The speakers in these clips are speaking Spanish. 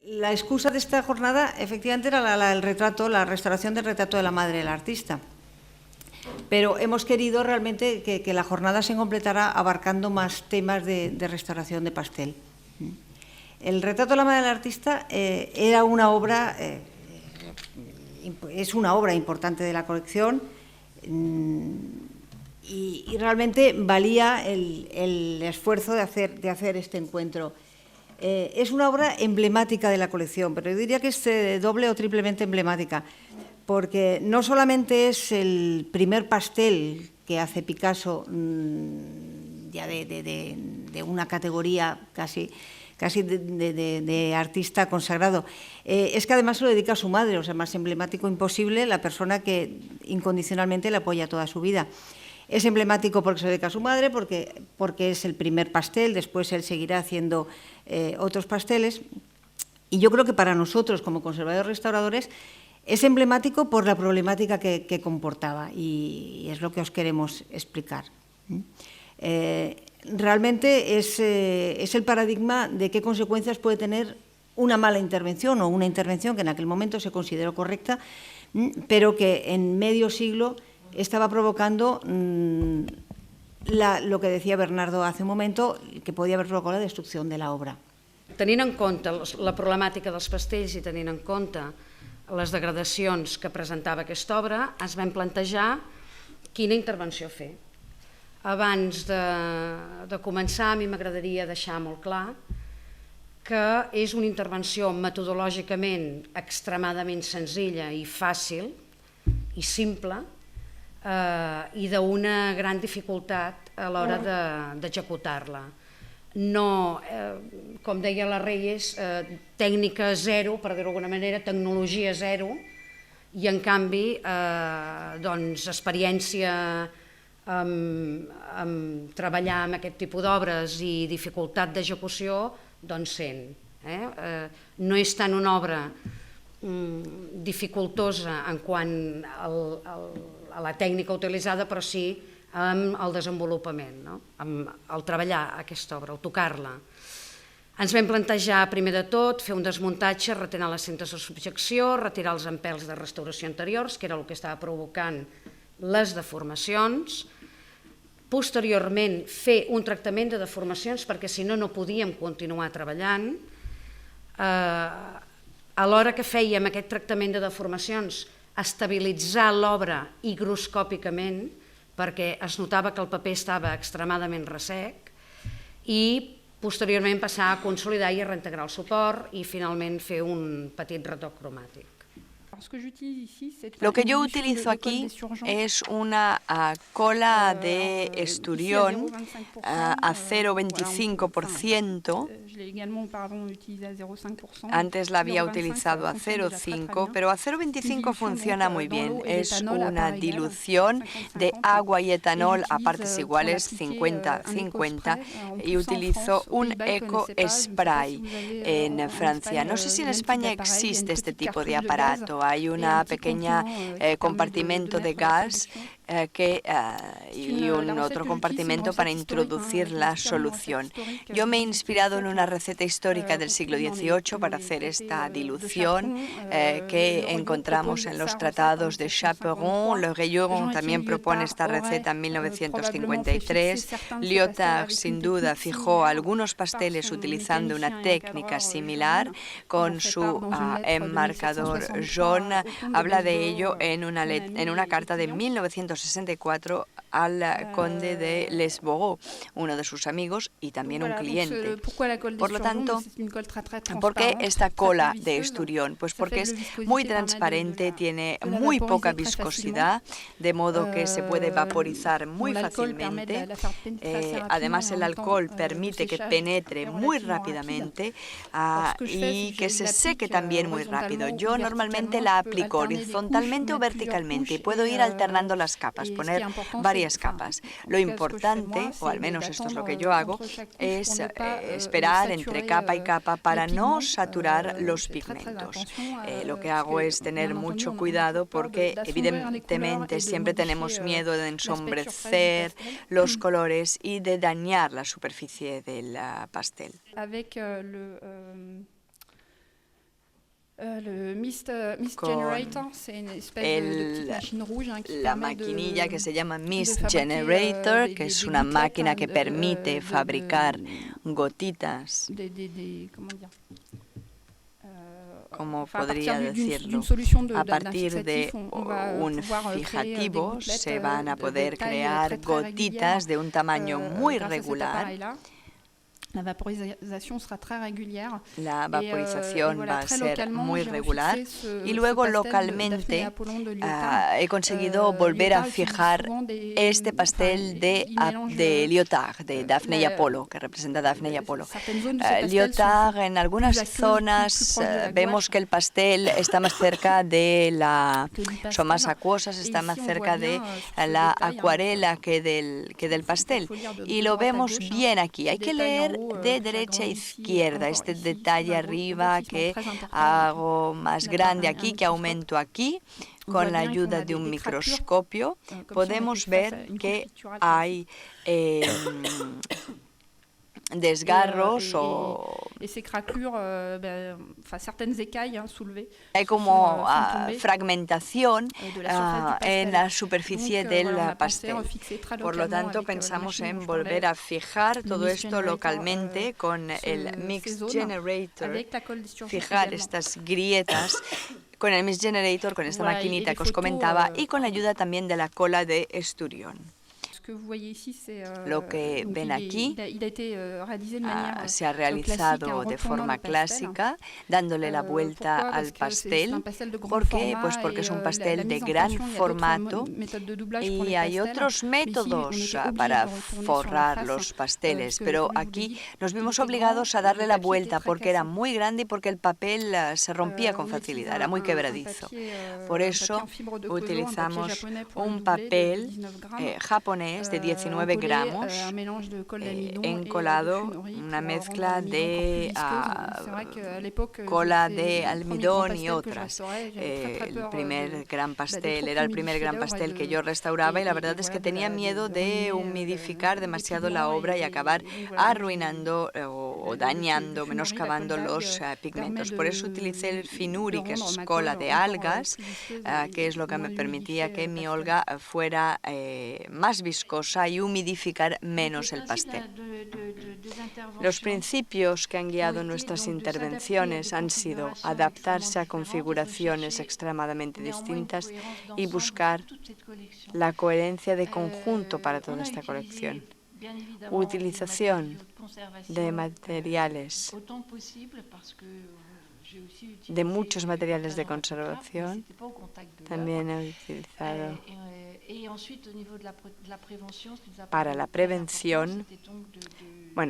La excusa de esta jornada efectivamente era el retrato, la restauración del retrato de la madre del artista. Pero hemos querido realmente que la jornada se completara abarcando más temas de restauración de pastel. El retrato de la madre del artista era una obra, es una obra importante de la colección y realmente valía el esfuerzo de hacer este encuentro. Es una obra emblemática de la colección, pero yo diría que es doble o triplemente emblemática, porque no solamente es el primer pastel que hace Picasso ya de una categoría casi de artista consagrado, es que además se lo dedica a su madre, o sea, más emblemático imposible, la persona que incondicionalmente le apoya toda su vida. Es emblemático porque se lo dedica a su madre, porque es el primer pastel, después él seguirá haciendo otros pasteles, y yo creo que para nosotros, como conservadores restauradores, es emblemático por la problemática que comportaba, y es lo que os queremos explicar. Realmente es el paradigma de qué consecuencias puede tener una mala intervención o una intervención que en aquel momento se consideró correcta, pero que en medio siglo estaba provocando lo que decía Bernardo hace un momento, que podía haver provocat la destrucció de l'obra. Tenint en compte la problemàtica dels pastells i tenint en compte les degradacions que presentava aquesta obra, ens vam plantejar quina intervenció fer. Abans de començar, a mi m'agradaria deixar molt clar que és una intervenció metodològicament extremadament senzilla i fàcil i simple, i d'una gran dificultat a l'hora d'executar-la. No, com deia la Reyes, tècnica zero, per dir-ho d'alguna manera, tecnologia zero, i en canvi experiència amb treballar amb aquest tipus d'obres i dificultat d'execució, doncs 100. No és tant una obra dificultosa en quant a la tècnica utilitzada, però sí amb el desenvolupament, amb el treballar aquesta obra, el tocar-la. Ens vam plantejar, primer de tot, fer un desmuntatge, retenir les cintes de subjecció, retirar els empelts de restauració anteriors, que era el que estava provocant les deformacions. Posteriorment, fer un tractament de deformacions, perquè si no, no podíem continuar treballant. Alhora que fèiem aquest tractament de deformacions, estabilitzar l'obra higroscòpicament, perquè es notava que el paper estava extremadament ressec, i posteriorment passar a consolidar i a reintegrar el suport i finalment fer un petit retoc cromàtic. Lo que yo utilizo aquí es una cola de esturión a 0,25%. Antes la había utilizado a 0,5%, pero a 0,25% funciona muy bien. Es una dilución de agua y etanol a partes iguales, 50-50, y utilizo un Eco Spray en Francia. No sé si en España existe este tipo de aparato. Hay un pequeño compartimento de gas y un otro compartimento para introducir la solución. Yo me he inspirado en una receta histórica del siglo XVIII para hacer esta dilución que encontramos en los tratados de Chaperon. Le Reillon también propone esta receta en 1953. Lyotard, sin duda, fijó algunos pasteles utilizando una técnica similar con su enmarcador jaune. Habla de ello en una carta de 1964 al conde de Lesborough, uno de sus amigos y también un cliente. Por lo tanto, ¿por qué esta cola de esturión? Pues porque es muy transparente, tiene muy poca viscosidad, de modo que se puede vaporizar muy fácilmente. Además, el alcohol permite que penetre muy rápidamente y que se seque también muy rápido. Yo normalmente la aplico horizontalmente o verticalmente y puedo ir alternando las capas, poner varias capas. Lo importante, o al menos esto es lo que yo hago, es esperar entre capa y capa para no saturar los pigmentos. Lo que hago es tener mucho cuidado porque evidentemente siempre tenemos miedo de ensombrecer los colores y de dañar la superficie del pastel. la maquinilla que se llama Mist Generator, que es una máquina que permite fabricar gotitas, ¿cómo podría decirlo? A partir de un fijativo se van a poder crear gotitas de un tamaño muy regular. La vaporización va a ser muy regular y luego localmente he conseguido volver a fijar este pastel de Lyotard, de Daphne y Apolo, que representa Daphne y Apolo. Lyotard, en algunas zonas vemos que el pastel está más cerca de son más acuosas, está más cerca de la acuarela que del pastel. Y lo vemos bien aquí. Hay que leer de derecha a izquierda, este detalle arriba que hago más grande aquí, que aumento aquí, con la ayuda de un microscopio, podemos ver que hay desgarros hay como fragmentación en la superficie del pastel. Por lo tanto, pensamos en volver a fijar todo esto localmente con el Mist Generator, fijar estas grietas con el Mist Generator, con esta maquinita que os comentaba, y con la ayuda también de la cola de esturión. Lo que ven aquí se ha realizado de forma clásica, dándole la vuelta al pastel. ¿Por qué? Pues porque es un pastel de gran formato y hay otros métodos para forrar los pasteles, pero aquí nos vimos obligados a darle la vuelta porque era muy grande y porque el papel se rompía con facilidad, era muy quebradizo. Por eso utilizamos un papel japonés de 19 gramos, encolado, una mezcla de cola de almidón y otras. El primer gran pastel, era el primer gran pastel que yo restauraba y la verdad es que tenía miedo de humidificar demasiado la obra y acabar arruinando o dañando, menoscabando los pigmentos. Por eso utilicé el finuri, que es cola de algas, que es lo que me permitía que mi Olga fuera más viscosa y humidificar menos el pastel. Los principios que han guiado nuestras intervenciones han sido adaptarse a configuraciones extremadamente distintas y buscar la coherencia de conjunto para toda esta colección. Utilización de materiales, de muchos materiales de conservación. También he utilizado para la prevención,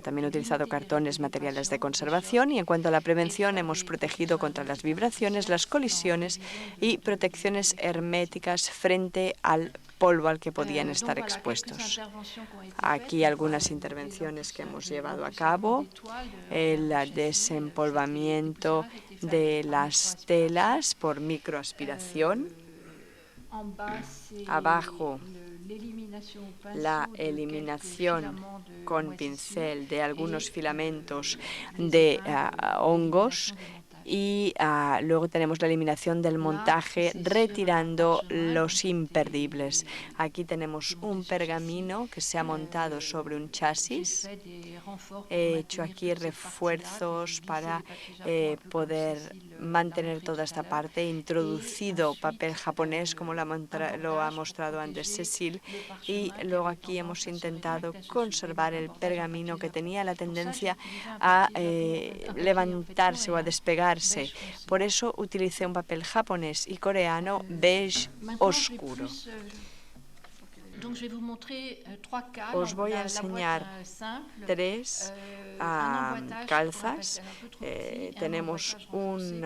también he utilizado cartones, materiales de conservación, y en cuanto a la prevención hemos protegido contra las vibraciones, las colisiones y protecciones herméticas frente al polvo al que podían estar expuestos. Aquí algunas intervenciones que hemos llevado a cabo: el desempolvamiento de las telas por microaspiración. Abajo, la eliminación con pincel de algunos filamentos de hongos. Y luego tenemos la eliminación del montaje, retirando los imperdibles. Aquí tenemos un pergamino que se ha montado sobre un chasis. He hecho aquí refuerzos para poder mantener toda esta parte. He introducido papel japonés, como lo ha mostrado antes Cecil. Y luego aquí hemos intentado conservar el pergamino, que tenía la tendencia a levantarse o a despegar. Por eso utilicé un papel japonés y coreano beige oscuro. Os voy a enseñar tres calzas. Tenemos un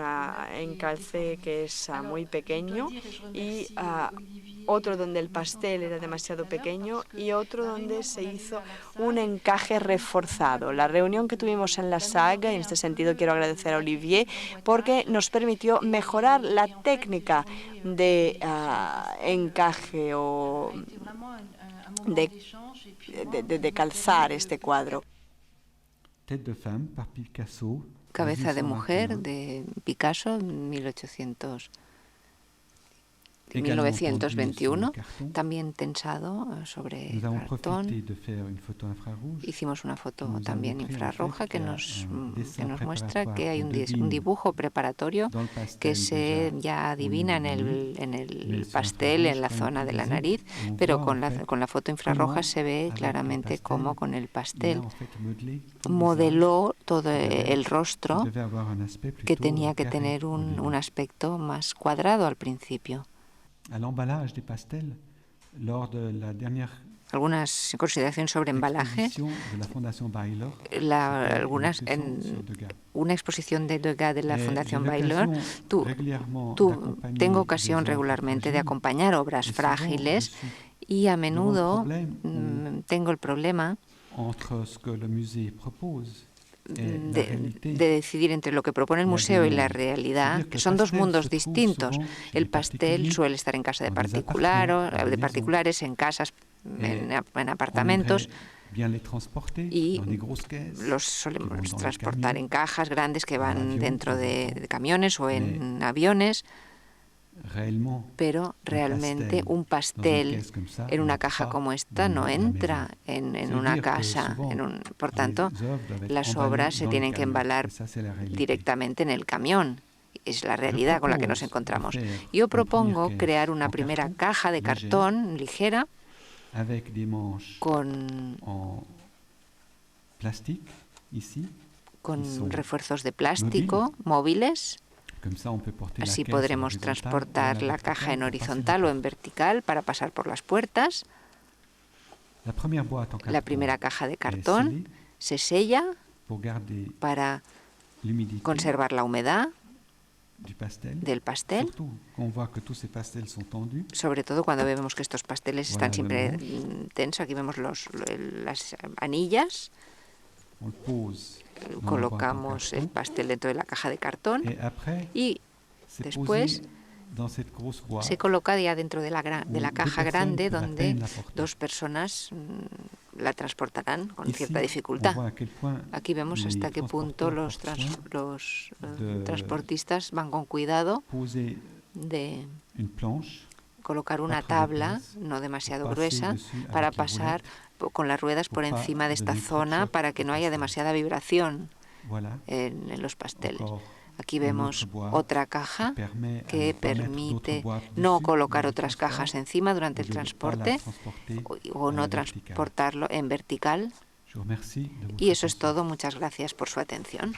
encalce que es muy pequeño y otro donde el pastel era demasiado pequeño y otro donde se hizo un encaje reforzado. La reunión que tuvimos en la SAG, en este sentido quiero agradecer a Olivier, porque nos permitió mejorar la técnica de encaje o de calzar este cuadro. Tête de femme par Picasso. Cabeza de mujer de Picasso, 1921, también tensado sobre cartón. Hicimos una foto también infrarroja que nos muestra que hay un dibujo preparatorio que se ya adivina en el pastel, en la zona de la nariz, pero con la foto infrarroja se ve claramente cómo con el pastel modeló todo el rostro, que tenía que tener un aspecto más cuadrado al principio. Algunas consideraciones sobre embalaje. Una exposición de Degas de la Fundación Baylor. Tengo ocasión regularmente de acompañar obras frágiles y a menudo tengo el problema de decidir entre lo que propone el museo y la realidad, que son dos mundos distintos. El pastel suele estar en casa de particulares, en casas, en apartamentos, y los solemos transportar en cajas grandes que van dentro de camiones o en aviones. Pero realmente un pastel en una caja como esta no entra en una casa. Por tanto, las obras se tienen que embalar directamente en el camión. Es la realidad con la que nos encontramos. Yo propongo crear una primera caja de cartón ligera con refuerzos de plástico móviles. Así podremos transportar la caja en horizontal o en vertical para pasar por las puertas. La primera caja de cartón se sella para conservar la humedad del pastel, sobre todo cuando vemos que estos pasteles están siempre tensos. Aquí vemos las anillas. Colocamos el pastel dentro de la caja de cartón y después se coloca ya dentro de la caja grande, donde dos personas la transportarán con cierta dificultad. Aquí vemos hasta qué punto los transportistas van con cuidado de colocar una tabla no demasiado gruesa para pasar con las ruedas por encima de esta zona para que no haya demasiada vibración en los pasteles. Aquí vemos otra caja que permite no colocar otras cajas encima durante el transporte o no transportarlo en vertical. Y eso es todo. Muchas gracias por su atención.